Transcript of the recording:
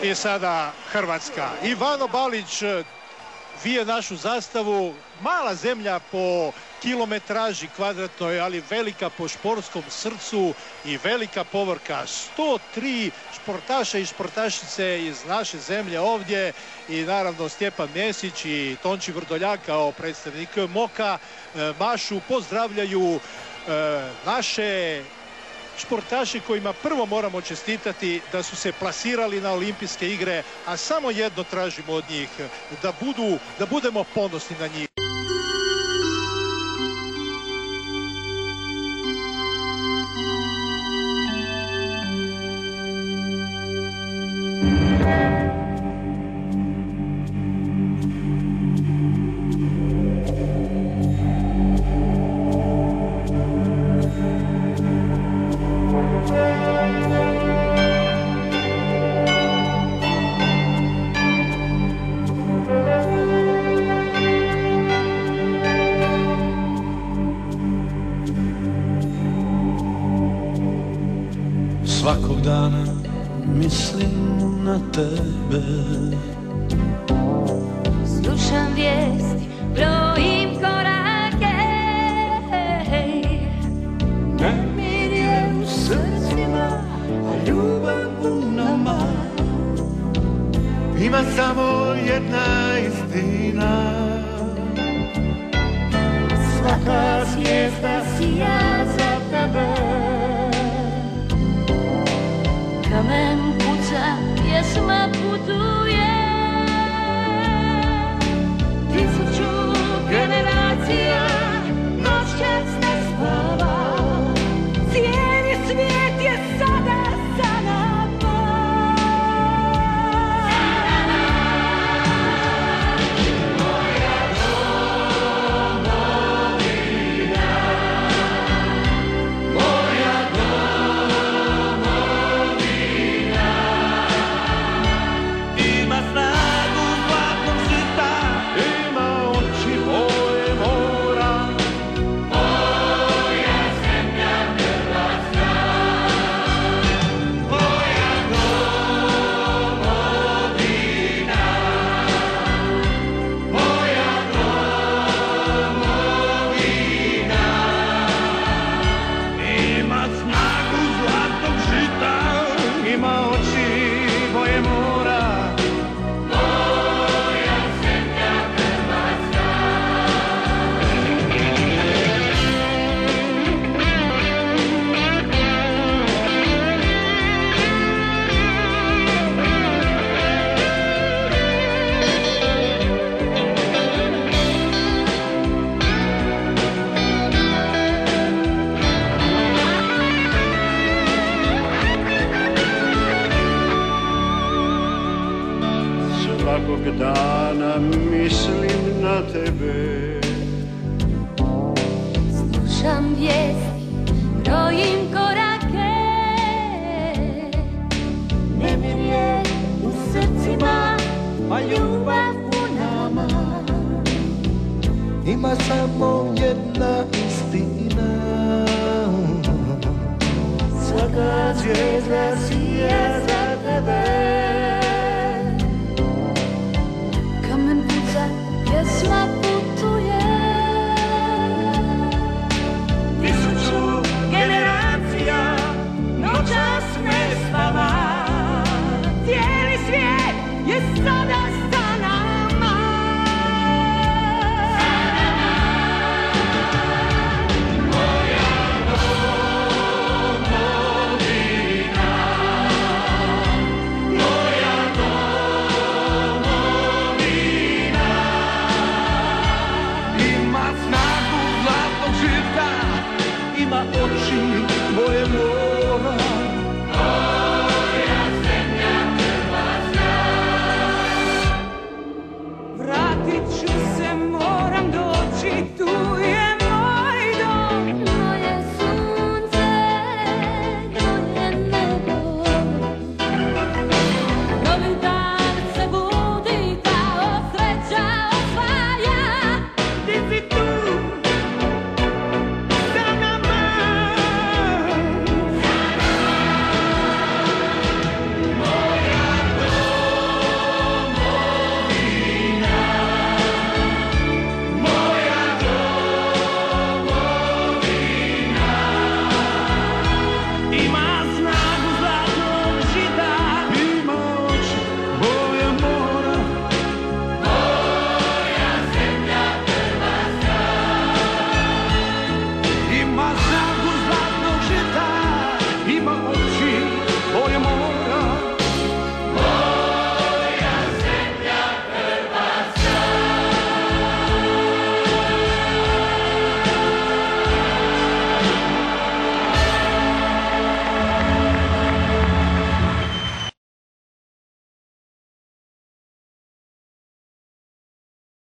je sada Hrvatska. Ivano Balić vije našu zastavu. Mala zemlja po kilometraži kvadratnoj, ali velika po športskom srcu i velika povorka. 103 športaša i športašice iz naše zemlje ovdje i naravno Stjepan Mesić i Tonči Vrdoljak kao predstavnik MOK-a mašu, pozdravljaju naše športaši kojima prvo moramo čestitati da su se plasirali na olimpijske igre, a samo jedno tražimo od njih, da budemo ponosni na njih. Svakog dana mislim na tebe. Slušam vijesti, brojim korake. Nemir je u srcima, a ljubav u nama. Ima samo jedna istina. Svaka zvijezda sija za tebe. Kamen kuca, pjesma putuje. 1000 generacija noćas ne spava. Cijeli svijet je sada za nama. Moja domovina, moja Svakog dana mislim na tebe. Slušam vijesti, brojim korake. Nemir je u srcima, a ljubav u nama. Ima samo jedna istina. Svaka zvijezda